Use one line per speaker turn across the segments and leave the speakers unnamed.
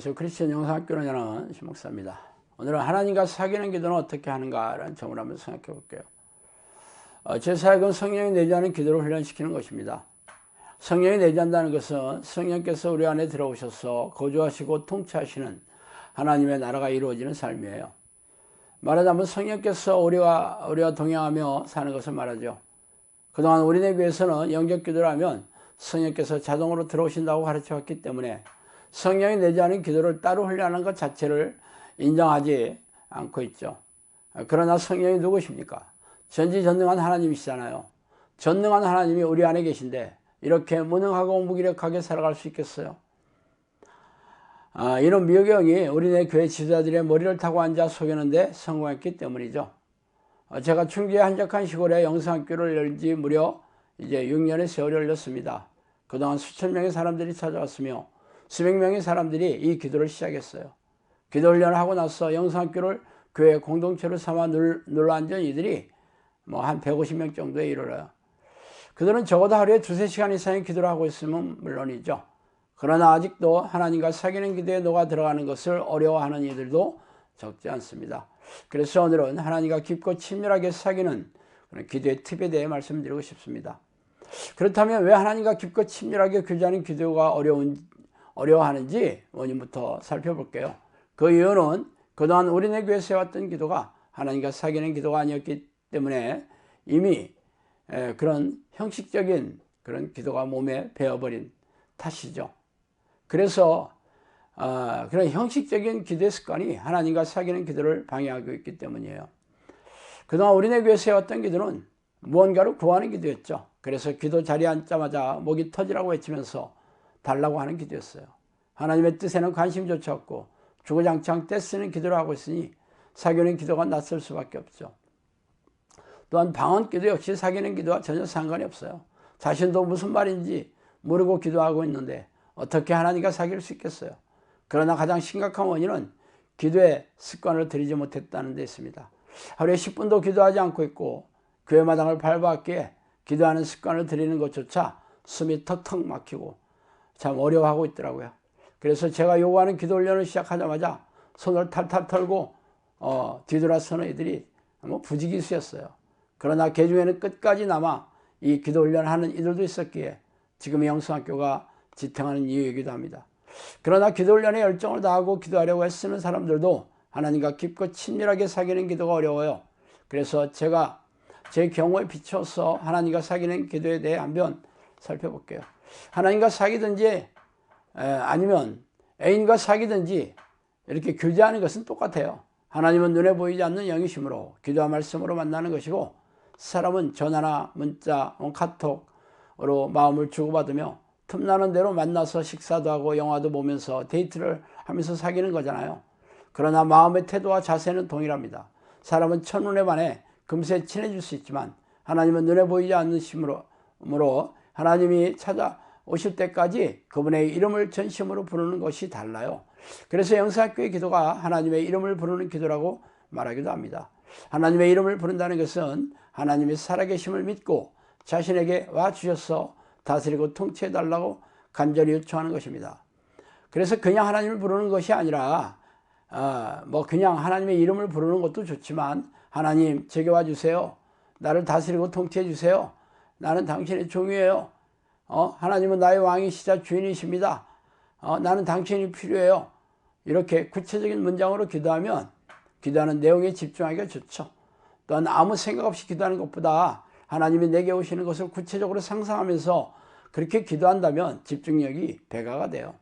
안녕하세요. 크리스천 영상학교로 전하는 신목사입니다. 오늘은 하나님과 사귀는 기도는 어떻게 하는가라는 점을 한번 생각해 볼게요. 제 사역은 성령이 내주하는 기도를 훈련시키는 것입니다. 성령이 내주한다는 것은 성령께서 우리 안에 들어오셔서 거주하시고 통치하시는 하나님의 나라가 이루어지는 삶이에요. 말하자면 성령께서 우리와 동행하며 사는 것을 말하죠. 그동안 우리네 교회에서는 영적 기도를 하면 성령께서 자동으로 들어오신다고 가르쳐왔기 때문에 성령이 내주하는 기도를 따로 훈련하는 것 자체를 인정하지 않고 있죠. 그러나 성령이 누구십니까? 전지전능한 하나님이시잖아요. 전능한 하나님이 우리 안에 계신데 이렇게 무능하고 무기력하게 살아갈 수 있겠어요? 이런 미호경이 우리네 교회 지도자들의 머리를 타고 앉아 속이는데 성공했기 때문이죠. 제가 충주의 한적한 시골에 영상학교를 열지 무려 이제 6년의 세월이 흘렀습니다. 그동안 수천 명의 사람들이 찾아왔으며 수백 명의 사람들이 이 기도를 시작했어요. 기도 훈련을 하고 나서 영상학교를 교회 공동체로 삼아 눌러앉은 이들이 한 150명 정도에 이르러요. 그들은 적어도 하루에 2-3시간 이상의 기도를 하고 있으면 물론이죠. 그러나 아직도 하나님과 사귀는 기도에 녹아 들어가는 것을 어려워하는 이들도 적지 않습니다. 그래서 오늘은 하나님과 깊고 친밀하게 사귀는 그런 기도의 팁에 대해 말씀드리고 싶습니다. 그렇다면 왜 하나님과 깊고 친밀하게 교제하는 기도가 어려워하는지 원인부터 살펴볼게요. 그 이유는 그동안 우리네 교회에서 해왔던 기도가 하나님과 사귀는 기도가 아니었기 때문에 이미 그런 형식적인 그런 기도가 몸에 배어버린 탓이죠. 그래서 그런 형식적인 기도의 습관이 하나님과 사귀는 기도를 방해하고 있기 때문이에요. 그동안 우리네 교회에서 해왔던 기도는 무언가를 구하는 기도였죠. 그래서 기도 자리에 앉자마자 목이 터지라고 외치면서 달라고 하는 기도였어요. 하나님의 뜻에는 관심조차 없고 주구장창 떼쓰는 기도를 하고 있으니 사귀는 기도가 낯설 수밖에 없죠. 또한 방언 기도 역시 사귀는 기도와 전혀 상관이 없어요. 자신도 무슨 말인지 모르고 기도하고 있는데 어떻게 하나님과 사귈 수 있겠어요? 그러나 가장 심각한 원인은 기도의 습관을 들이지 못했다는 데 있습니다. 하루에 10분도 기도하지 않고 있고 교회 마당을 밟았기에 기도하는 습관을 들이는 것조차 숨이 턱턱 막히고 참 어려워하고 있더라고요. 그래서 제가 요구하는 기도 훈련을 시작하자마자 손을 탈탈 털고 뒤돌아서는 이들이 부지기수였어요. 그러나 그 중에는 끝까지 남아 이 기도 훈련을 하는 이들도 있었기에 지금의 영성학교가 지탱하는 이유이기도 합니다. 그러나 기도 훈련에 열정을 다하고 기도하려고 애쓰는 사람들도 하나님과 깊고 친밀하게 사귀는 기도가 어려워요. 그래서 제가 제 경우에 비춰서 하나님과 사귀는 기도에 대해 한번 살펴볼게요. 하나님과 사귀든지 아니면 애인과 사귀든지 이렇게 교제하는 것은 똑같아요. 하나님은 눈에 보이지 않는 영이시므로 기도와 말씀으로 만나는 것이고 사람은 전화나 문자, 카톡으로 마음을 주고받으며 틈나는 대로 만나서 식사도 하고 영화도 보면서 데이트를 하면서 사귀는 거잖아요. 그러나 마음의 태도와 자세는 동일합니다. 사람은 첫눈에 반해 금세 친해질 수 있지만 하나님은 눈에 보이지 않으심으로 하나님이 찾아오실 때까지 그분의 이름을 전심으로 부르는 것이 달라요. 그래서 영상학교의 기도가 하나님의 이름을 부르는 기도라고 말하기도 합니다. 하나님의 이름을 부른다는 것은 하나님의 살아계심을 믿고 자신에게 와주셔서 다스리고 통치해달라고 간절히 요청하는 것입니다. 그래서 그냥 하나님을 부르는 것이 아니라 그냥 하나님의 이름을 부르는 것도 좋지만 하나님 제게 와주세요. 나를 다스리고 통치해 주세요. 나는 당신의 종이에요. 하나님은 나의 왕이시자 주인이십니다. 나는 당신이 필요해요. 이렇게 구체적인 문장으로 기도하면 기도하는 내용에 집중하기가 좋죠. 또한 아무 생각 없이 기도하는 것보다 하나님이 내게 오시는 것을 구체적으로 상상하면서 그렇게 기도한다면 집중력이 배가가 돼요.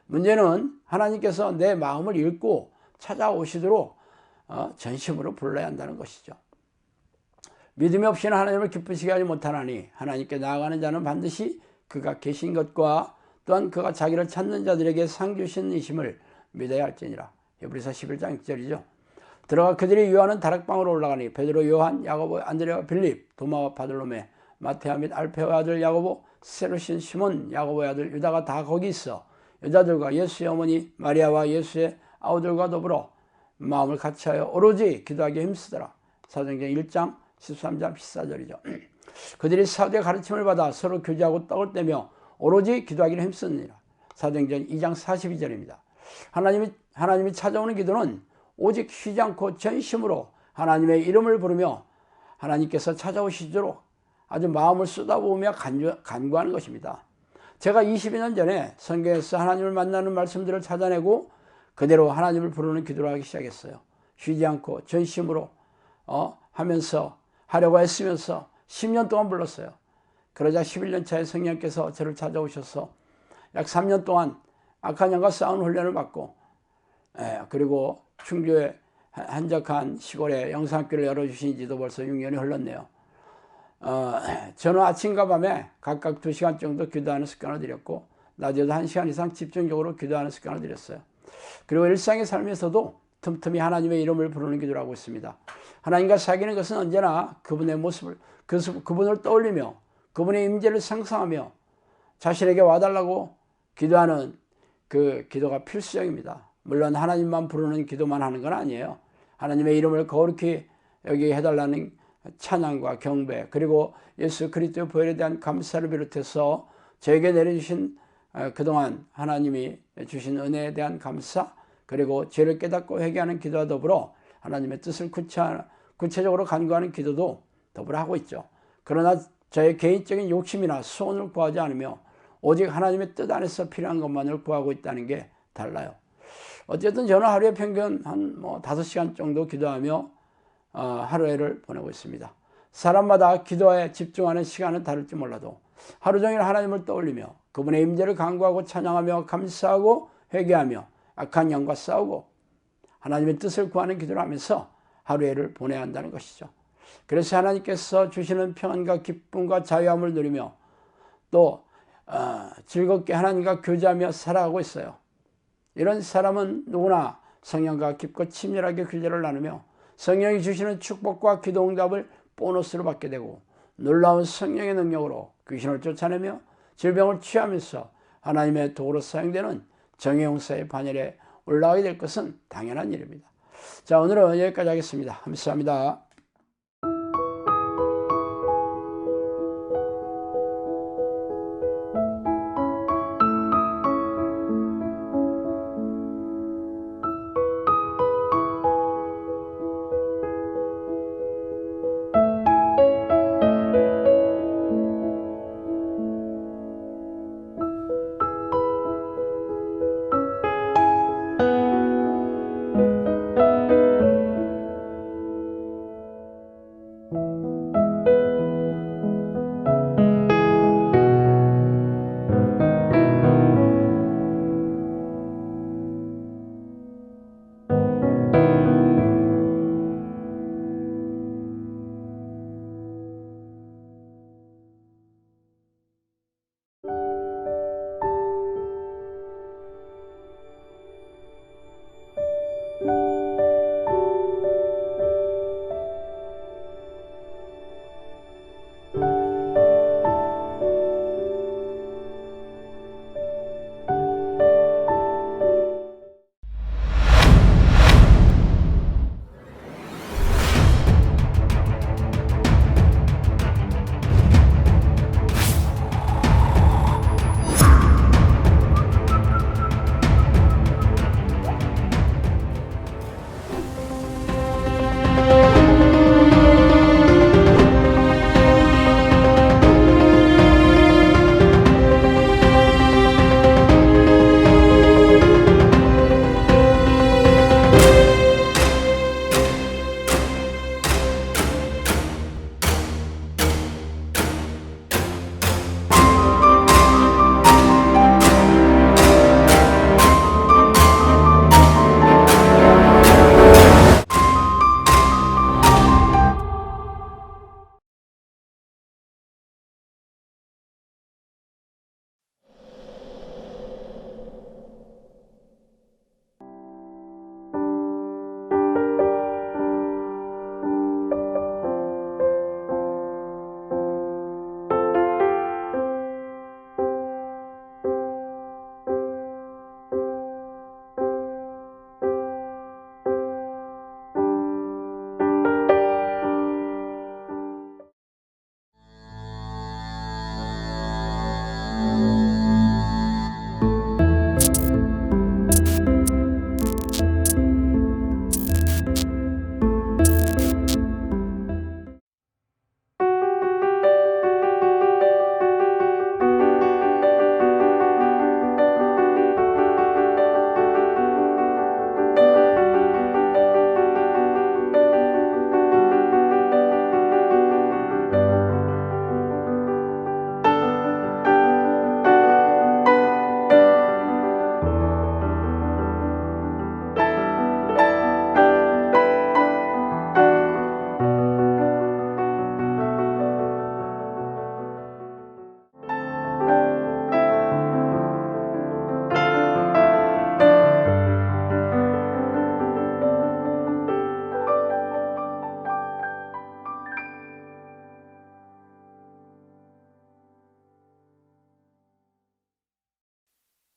문제는 하나님께서 내 마음을 읽고 찾아오시도록 전심으로 불러야 한다는 것이죠. 믿음이 없이는 하나님을 기쁘시게 하지 못하나니 하나님께 나아가는 자는 반드시 그가 계신 것과 또한 그가 자기를 찾는 자들에게 상 주신 이심을 믿어야 할지니라. 히브리서 11장 6절이죠. 들어가 그들이 유하는 다락방으로 올라가니 베드로, 요한, 야고보, 안드레와 빌립, 도마와 바돌로메, 마테아 및 알페오의 아들 야고보, 세루신 시몬, 야고보의 아들 유다가 다 거기 있어 여자들과 예수의 어머니 마리아와 예수의 아우들과 더불어 마음을 같이하여 오로지 기도하기에 힘쓰더라. 사도행전 1장 13장 14절이죠. 그들이 사도의 가르침을 받아 서로 교제하고 떡을 떼며 오로지 기도하기를 힘쓰느니라. 사도행전 2장 42절입니다. 하나님이 찾아오는 기도는 오직 쉬지 않고 전심으로 하나님의 이름을 부르며 하나님께서 찾아오시도록 아주 마음을 쏟아부으며 간구하는 것입니다. 제가 22년 전에 성경에서 하나님을 만나는 말씀들을 찾아내고 그대로 하나님을 부르는 기도를 하기 시작했어요. 쉬지 않고 전심으로 하면서 하려고 애쓰면서 10년 동안 불렀어요. 그러자 11년 차에 성령께서 저를 찾아오셔서 약 3년 동안 악한 영과 싸우는 훈련을 받고 그리고 충주의 한적한 시골에 영상교를 열어주신 지도 벌써 6년이 흘렀네요. 저는 아침과 밤에 각각 2시간 정도 기도하는 습관을 들였고 낮에도 1시간 이상 집중적으로 기도하는 습관을 들였어요. 그리고 일상의 삶에서도 틈틈이 하나님의 이름을 부르는 기도를 하고 있습니다. 하나님과 사귀는 것은 언제나 그분의 모습을, 그분을 떠올리며 그분의 임재를 상상하며 자신에게 와달라고 기도하는 그 기도가 필수적입니다. 물론 하나님만 부르는 기도만 하는 건 아니에요. 하나님의 이름을 거룩히 여기 해달라는 찬양과 경배, 그리고 예수 그리스도의 보혈에 대한 감사를 비롯해서 저에게 내려주신 그동안 하나님이 주신 은혜에 대한 감사, 그리고 죄를 깨닫고 회개하는 기도와 더불어 하나님의 뜻을 구체적으로 간구하는 기도도 더불어 하고 있죠. 그러나 저의 개인적인 욕심이나 소원을 구하지 않으며 오직 하나님의 뜻 안에서 필요한 것만을 구하고 있다는 게 달라요. 어쨌든 저는 하루에 평균 한 5시간 정도 기도하며 하루를 보내고 있습니다. 사람마다 기도에 집중하는 시간은 다를지 몰라도 하루 종일 하나님을 떠올리며 그분의 임재를 간구하고 찬양하며 감사하고 회개하며 악한 영과 싸우고 하나님의 뜻을 구하는 기도를 하면서 하루를 보내야 한다는 것이죠. 그래서 하나님께서 주시는 평안과 기쁨과 자유함을 누리며 또 즐겁게 하나님과 교제하며 살아가고 있어요. 이런 사람은 누구나 성령과 깊고 친밀하게 교제를 나누며 성령이 주시는 축복과 기도 응답을 보너스로 받게 되고 놀라운 성령의 능력으로 귀신을 쫓아내며 질병을 취하면서 하나님의 도구로 사용되는 정의용사의 반열에 올라가게 될 것은 당연한 일입니다. 자, 오늘은 여기까지 하겠습니다. 감사합니다.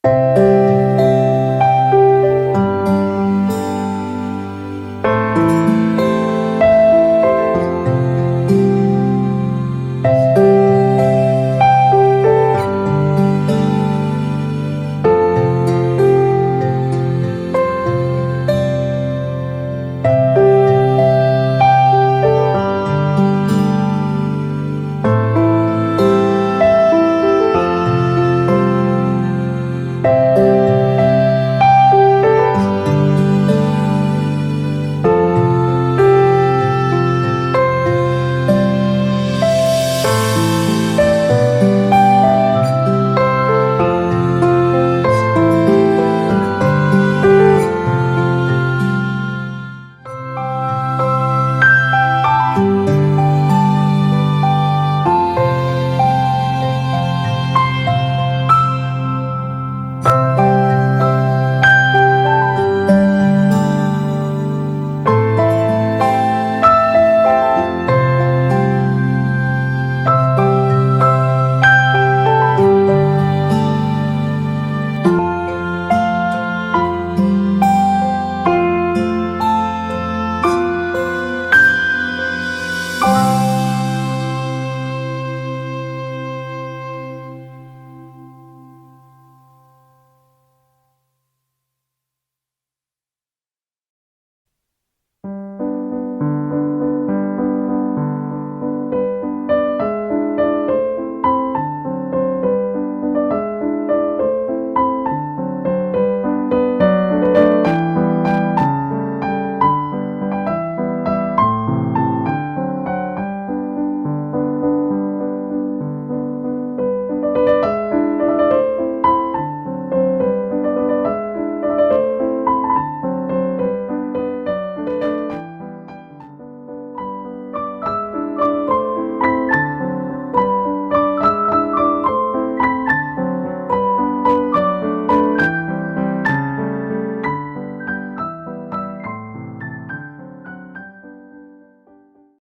네.